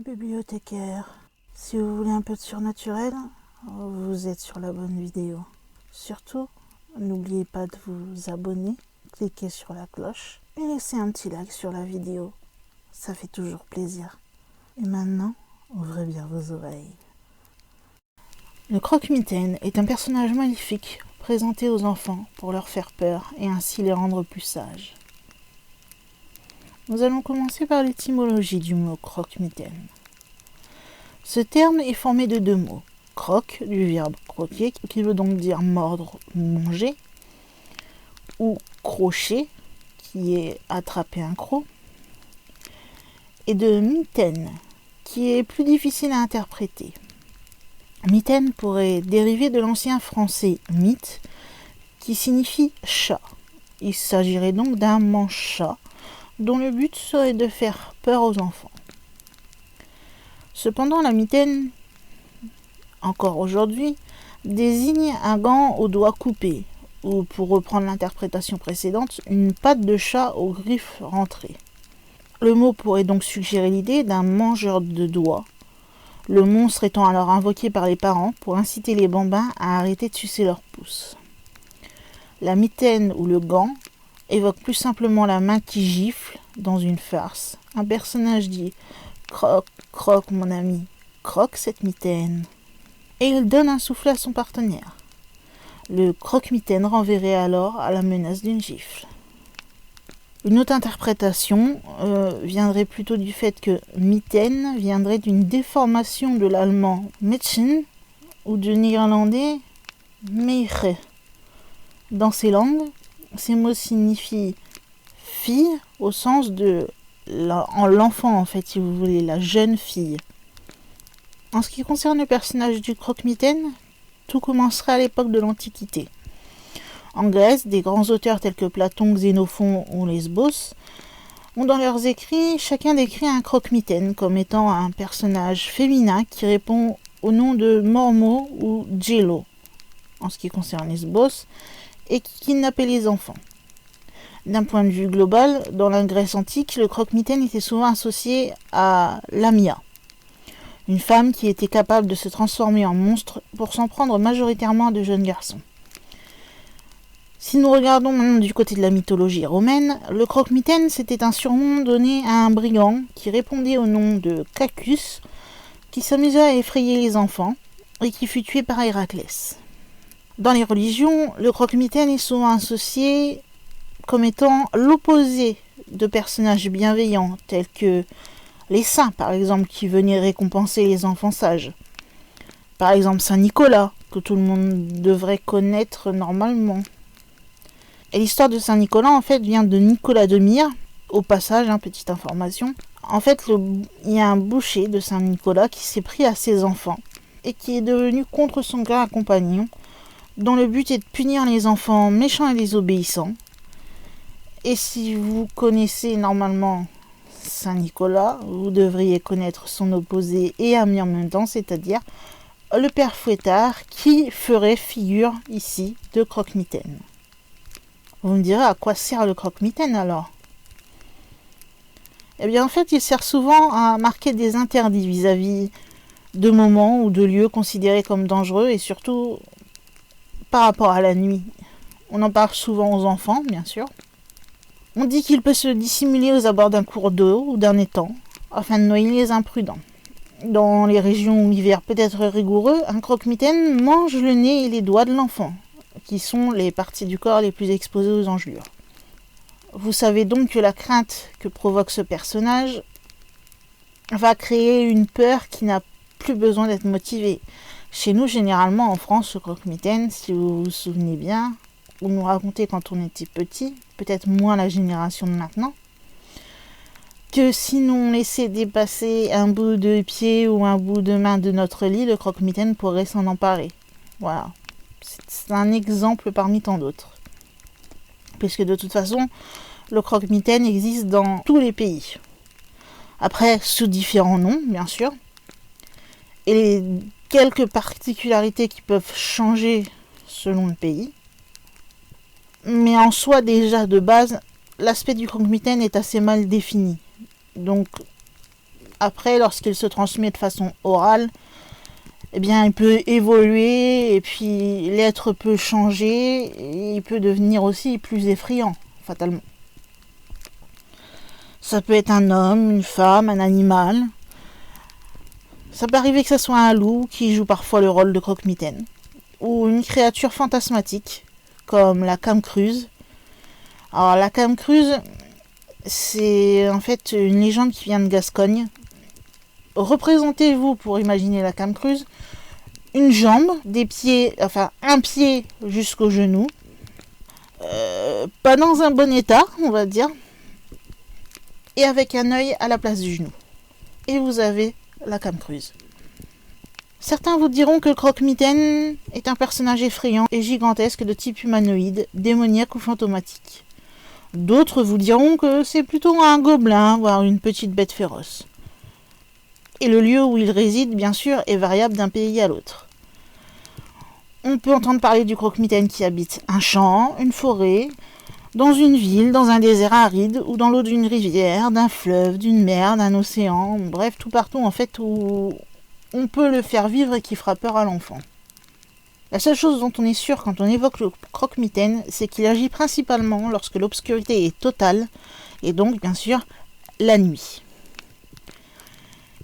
bibliothécaire. Si vous voulez un peu de surnaturel, vous êtes sur la bonne vidéo. Surtout, n'oubliez pas de vous abonner, cliquez sur la cloche et laissez un petit like sur la vidéo. Ça fait toujours plaisir. Et maintenant, ouvrez bien vos oreilles. Le croque-mitaine est un personnage maléfique présenté aux enfants pour leur faire peur et ainsi les rendre plus sages. Nous allons commencer par l'étymologie du mot croque-mitaine. Ce terme est formé de deux mots. Croque, du verbe croquer, qui veut donc dire mordre ou manger, ou crocher, qui est attraper un croc, et de mitaine, qui est plus difficile à interpréter. Mitaine pourrait dériver de l'ancien français mythe, qui signifie chat. Il s'agirait donc d'un mange-chat, dont le but serait de faire peur aux enfants. Cependant, la mitaine, encore aujourd'hui, désigne un gant aux doigts coupés, ou pour reprendre l'interprétation précédente, une patte de chat aux griffes rentrées. Le mot pourrait donc suggérer l'idée d'un mangeur de doigts, le monstre étant alors invoqué par les parents pour inciter les bambins à arrêter de sucer leurs pouces. La mitaine ou le gant évoque plus simplement la main qui gifle dans une farce. Un personnage dit « Croque, croque mon ami, croque cette mitaine » et il donne un soufflet à son partenaire. Le croque-mitaine renverrait alors à la menace d'une gifle. Une autre interprétation viendrait plutôt du fait que mitaine viendrait d'une déformation de l'allemand Mädchen ou du néerlandais Meisje. Dans ces langues, ces mots signifient fille au sens de l'enfant en fait, si vous voulez, la jeune fille. En ce qui concerne le personnage du croque-mitaine, tout commencerait à l'époque de l'Antiquité. En Grèce, des grands auteurs tels que Platon, Xénophon ou Lesbos ont dans leurs écrits chacun décrit un croque-mitaine comme étant un personnage féminin qui répond au nom de Mormo ou Gelo, en ce qui concerne Lesbos, et qui kidnappait les enfants. D'un point de vue global, dans la Grèce antique, le croque-mitaine était souvent associé à Lamia, une femme qui était capable de se transformer en monstre pour s'en prendre majoritairement à de jeunes garçons. Si nous regardons maintenant du côté de la mythologie romaine, le croque-mitaine c'était un surnom donné à un brigand qui répondait au nom de Cacus, qui s'amusait à effrayer les enfants et qui fut tué par Héraclès. Dans les religions, le croque-mitaine est souvent associé comme étant l'opposé de personnages bienveillants tels que les saints, par exemple, qui venaient récompenser les enfants sages. Par exemple, Saint Nicolas, que tout le monde devrait connaître normalement. Et l'histoire de Saint Nicolas, en fait, vient de Nicolas de Myre. Au passage, petite information. En fait, il y a un boucher de Saint Nicolas qui s'est pris à ses enfants et qui est devenu contre son gré un compagnon, dont le but est de punir les enfants méchants et désobéissants. Et si vous connaissez normalement Saint Nicolas, vous devriez connaître son opposé et ami en même temps, c'est-à-dire le père Fouettard, qui ferait figure ici de croque-mitaine. Vous me direz, à quoi sert le croque-mitaine alors ? Eh bien en fait, il sert souvent à marquer des interdits vis-à-vis de moments ou de lieux considérés comme dangereux et surtout par rapport à la nuit. On en parle souvent aux enfants, bien sûr. On dit qu'il peut se dissimuler aux abords d'un cours d'eau ou d'un étang afin de noyer les imprudents. Dans les régions où l'hiver peut être rigoureux, un croque-mitaine mange le nez et les doigts de l'enfant, qui sont les parties du corps les plus exposées aux engelures. Vous savez donc que la crainte que provoque ce personnage va créer une peur qui n'a plus besoin d'être motivée. Chez nous, généralement en France, le croque-mitaine, si vous vous souvenez bien, on nous racontait quand on était petit, peut-être moins la génération de maintenant, que si l'on laissait dépasser un bout de pied ou un bout de main de notre lit, le croque-mitaine pourrait s'en emparer. Voilà. C'est un exemple parmi tant d'autres. Puisque de toute façon, le croque-mitaine existe dans tous les pays. Après, sous différents noms, bien sûr. Et les quelques particularités qui peuvent changer selon le pays. Mais en soi, déjà, de base, l'aspect du croque-mitaine est assez mal défini. Donc, Après, lorsqu'il se transmet de façon orale, eh bien, il peut évoluer et puis l'être peut changer et il peut devenir aussi plus effrayant, fatalement. Ça peut être un homme, une femme, un animal. Ça peut arriver que ce soit un loup qui joue parfois le rôle de croque-mitaine ou une créature fantasmatique comme la camcruse. Alors la camcruse, c'est en fait une légende qui vient de Gascogne. Représentez-vous, pour imaginer la camcruse, une jambe, des pieds, enfin un pied jusqu'au genou, pas dans un bon état, on va dire, et avec un œil à la place du genou. Et vous avez la camcruse. Certains vous diront que le croque-mitaine est un personnage effrayant et gigantesque de type humanoïde, démoniaque ou fantomatique. D'autres vous diront que c'est plutôt un gobelin, voire une petite bête féroce. Et le lieu où il réside, bien sûr, est variable d'un pays à l'autre. On peut entendre parler du croque-mitaine qui habite un champ, une forêt, dans une ville, dans un désert aride, ou dans l'eau d'une rivière, d'un fleuve, d'une mer, d'un océan, bref, tout partout en fait où on peut le faire vivre et qui fera peur à l'enfant. La seule chose dont on est sûr quand on évoque le croque-mitaine, c'est qu'il agit principalement lorsque l'obscurité est totale, et donc, bien sûr, la nuit.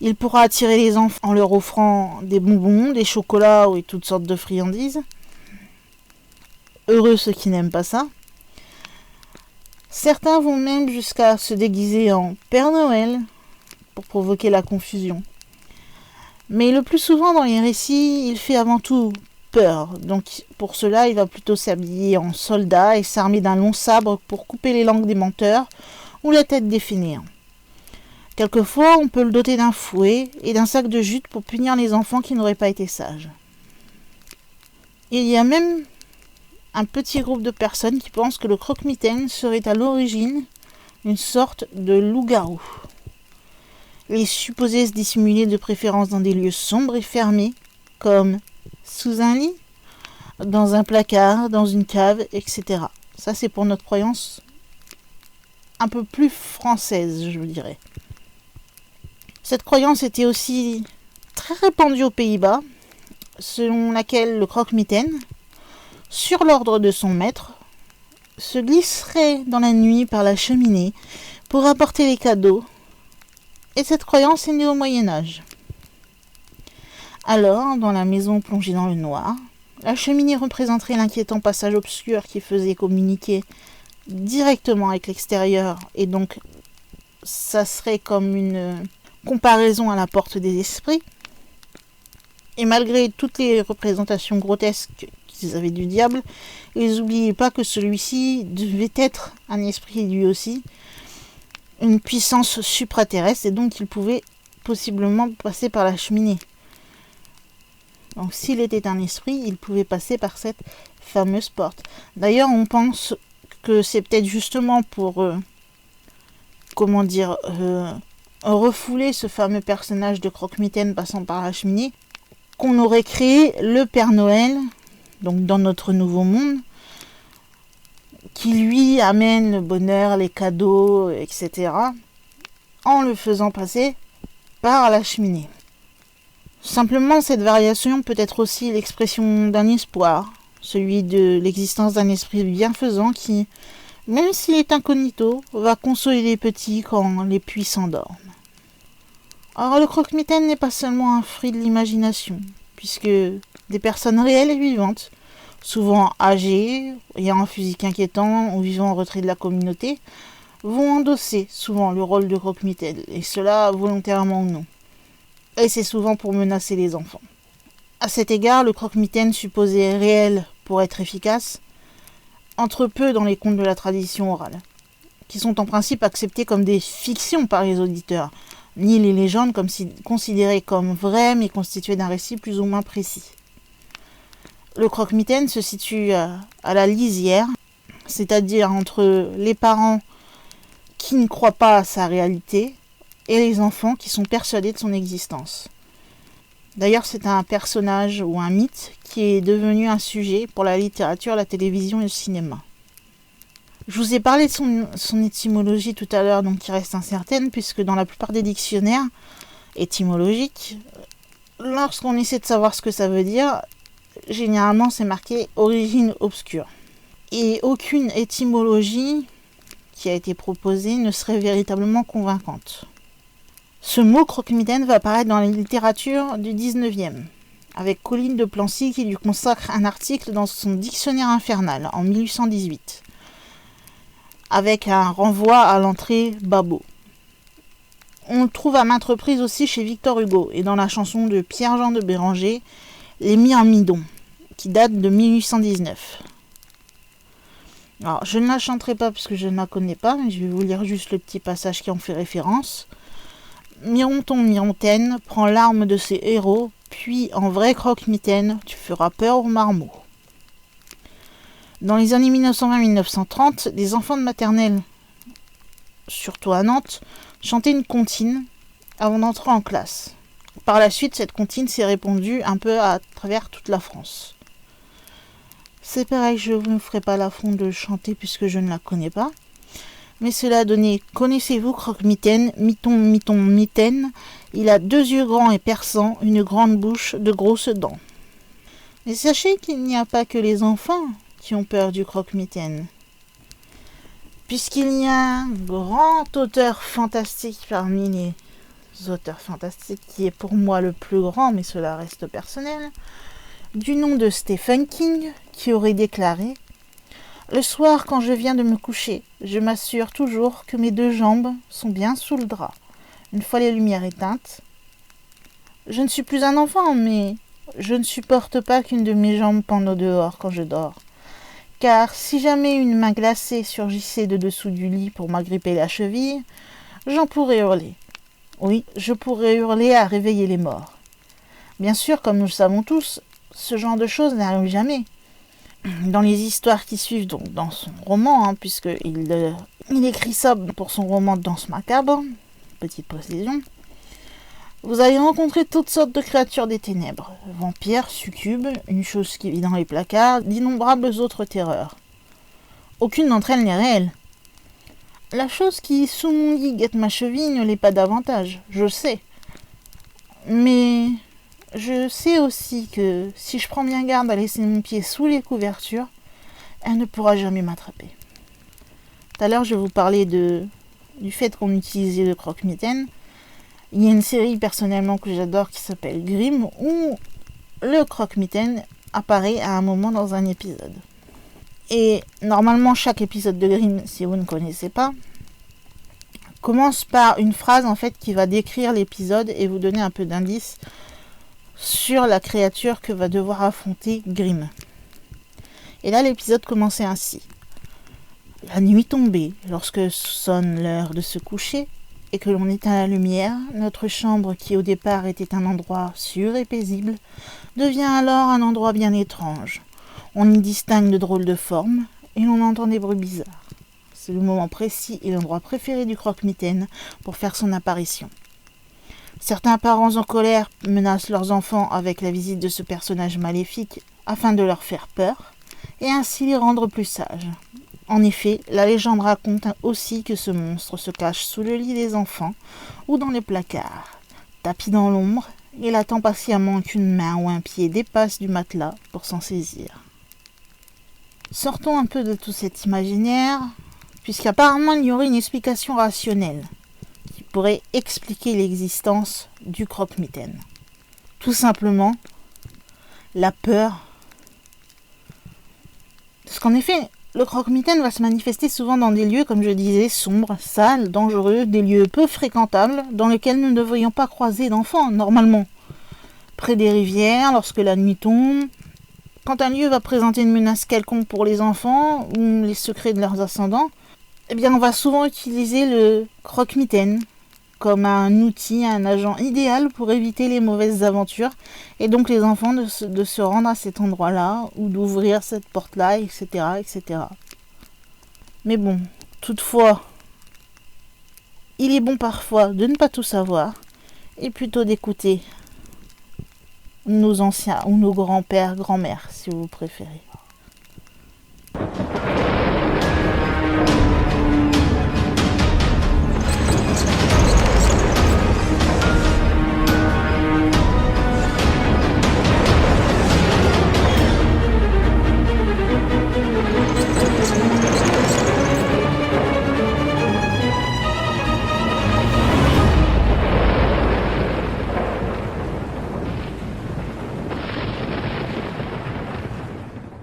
Il pourra attirer les enfants en leur offrant des bonbons, des chocolats et toutes sortes de friandises. Heureux ceux qui n'aiment pas ça. Certains vont même jusqu'à se déguiser en Père Noël pour provoquer la confusion. Mais le plus souvent dans les récits, il fait avant tout peur. Donc pour cela, il va plutôt s'habiller en soldat et s'armer d'un long sabre pour couper les langues des menteurs ou la tête des fainéants. Quelquefois, on peut le doter d'un fouet et d'un sac de jute pour punir les enfants qui n'auraient pas été sages. Il y a même un petit groupe de personnes qui pensent que le croque-mitaine serait à l'origine une sorte de loup-garou. Il est supposé se dissimuler de préférence dans des lieux sombres et fermés, comme sous un lit, dans un placard, dans une cave, etc. Ça, c'est pour notre croyance un peu plus française, je dirais. Cette croyance était aussi très répandue aux Pays-Bas, selon laquelle le croque-mitaine, sur l'ordre de son maître, se glisserait dans la nuit par la cheminée pour apporter les cadeaux. Et cette croyance est née au Moyen-Âge. Alors, dans la maison plongée dans le noir, la cheminée représenterait l'inquiétant passage obscur qui faisait communiquer directement avec l'extérieur, et donc ça serait comme une comparaison à la porte des esprits. Et malgré toutes les représentations grotesques qu'ils avaient du diable, ils n'oubliaient pas que celui-ci devait être un esprit lui aussi, une puissance supraterrestre, et donc il pouvait possiblement passer par la cheminée. Donc s'il était un esprit, il pouvait passer par cette fameuse porte. D'ailleurs, on pense que c'est peut-être justement pour refouler ce fameux personnage de croque-mitaine passant par la cheminée qu'on aurait créé le Père Noël, donc dans notre nouveau monde, qui lui amène le bonheur, les cadeaux, etc., en le faisant passer par la cheminée. Simplement, cette variation peut être aussi l'expression d'un espoir, celui de l'existence d'un esprit bienfaisant qui, même s'il est incognito, va consoler les petits quand les puissants dorment. Or, le croque-mitaine n'est pas seulement un fruit de l'imagination, puisque des personnes réelles et vivantes, souvent âgées, ayant un physique inquiétant ou vivant en retrait de la communauté, vont endosser souvent le rôle de croque-mitaine, et cela volontairement ou non. Et c'est souvent pour menacer les enfants. À cet égard, le croque-mitaine supposé réel pour être efficace entre peu dans les contes de la tradition orale, qui sont en principe acceptés comme des fictions par les auditeurs, ni les légendes comme considérées comme vraies mais constituées d'un récit plus ou moins précis. Le croque-mitaine se situe à la lisière, c'est-à-dire entre les parents qui ne croient pas à sa réalité et les enfants qui sont persuadés de son existence. D'ailleurs, c'est un personnage ou un mythe qui est devenu un sujet pour la littérature, la télévision et le cinéma. Je vous ai parlé de son étymologie tout à l'heure, donc qui reste incertaine, puisque dans la plupart des dictionnaires, étymologique. Lorsqu'on essaie de savoir ce que ça veut dire, généralement c'est marqué origine obscure. Et aucune étymologie qui a été proposée ne serait véritablement convaincante. Ce mot croque-mitaine va apparaître dans la littérature du 19e, avec Colline de Plancy qui lui consacre un article dans son Dictionnaire infernal en 1818, avec un renvoi à l'entrée Babot. On le trouve à maintes reprises aussi chez Victor Hugo et dans la chanson de Pierre-Jean de Béranger, Les Myrmidons, qui date de 1819. Alors, je ne la chanterai pas parce que je ne la connais pas, mais je vais vous lire juste le petit passage qui en fait référence. Mironton, Mirontaine, prends l'arme de ses héros, puis en vrai croque-mitaine, tu feras peur aux marmots. Dans les années 1920-1930, des enfants de maternelle, surtout à Nantes, chantaient une comptine avant d'entrer en classe. Par la suite, cette comptine s'est répandue un peu à travers toute la France. C'est pareil, je ne ferai pas l'affront de chanter puisque je ne la connais pas. Mais cela a donné « Connaissez-vous croque-mitaine, miton, miton, mitaine, il a 2 yeux grands et perçants, une grande bouche, de grosses dents. » Mais sachez qu'il n'y a pas que les enfants qui ont peur du croque-mitaine. Puisqu'il y a un grand auteur fantastique parmi les auteurs fantastiques, qui est pour moi le plus grand, mais cela reste personnel, du nom de Stephen King, qui aurait déclaré « Le soir, quand je viens de me coucher, je m'assure toujours que mes 2 jambes sont bien sous le drap. Une fois les lumières éteintes, je ne suis plus un enfant, mais je ne supporte pas qu'une de mes jambes pende au dehors quand je dors. Car si jamais une main glacée surgissait de dessous du lit pour m'agripper la cheville, j'en pourrais hurler. Oui, je pourrais hurler à réveiller les morts. Bien sûr, comme nous le savons tous, ce genre de choses n'arrive jamais. Dans les histoires qui suivent, donc dans son roman, puisqu'il écrit ça pour son roman Danse macabre, petite précision, vous allez rencontrer toutes sortes de créatures des ténèbres, vampires, succubes, une chose qui vit dans les placards, d'innombrables autres terreurs. Aucune d'entre elles n'est réelle. La chose qui, sous mon lit, guette ma cheville ne l'est pas davantage, je sais. Mais je sais aussi que si je prends bien garde à laisser mon pied sous les couvertures, elle ne pourra jamais m'attraper. Tout à l'heure, je vais vous parler du fait qu'on utilisait le croque-mitaine. Il y a une série personnellement que j'adore qui s'appelle Grimm, où le croque-mitaine apparaît à un moment dans un épisode. Et normalement, chaque épisode de Grimm, si vous ne connaissez pas, commence par une phrase en fait qui va décrire l'épisode et vous donner un peu d'indice sur la créature que va devoir affronter Grimm. Et là, l'épisode commençait ainsi. La nuit tombée, lorsque sonne l'heure de se coucher et que l'on éteint la lumière, notre chambre, qui au départ était un endroit sûr et paisible, devient alors un endroit bien étrange. On y distingue de drôles de formes et l'on entend des bruits bizarres. C'est le moment précis et l'endroit préféré du croque-mitaine pour faire son apparition. Certains parents en colère menacent leurs enfants avec la visite de ce personnage maléfique afin de leur faire peur et ainsi les rendre plus sages. En effet, la légende raconte aussi que ce monstre se cache sous le lit des enfants ou dans les placards, tapis dans l'ombre, et attend patiemment qu'une main ou un pied dépasse du matelas pour s'en saisir. Sortons un peu de tout cet imaginaire, puisqu'apparemment il y aurait une explication rationnelle qui pourrait expliquer l'existence du croque-mitaine. Tout simplement, la peur. Parce qu'en effet, le croque-mitaine va se manifester souvent dans des lieux, comme je disais, sombres, sales, dangereux, des lieux peu fréquentables, dans lesquels nous ne devrions pas croiser d'enfants, normalement. Près des rivières, lorsque la nuit tombe, quand un lieu va présenter une menace quelconque pour les enfants, ou les secrets de leurs ascendants, eh bien on va souvent utiliser le croque-mitaine comme un outil, un agent idéal pour éviter les mauvaises aventures, et donc les enfants de se rendre à cet endroit-là, ou d'ouvrir cette porte-là, etc., etc. Mais bon, toutefois, il est bon parfois de ne pas tout savoir, et plutôt d'écouter nos anciens, ou nos grands-pères, grand-mères, si vous préférez.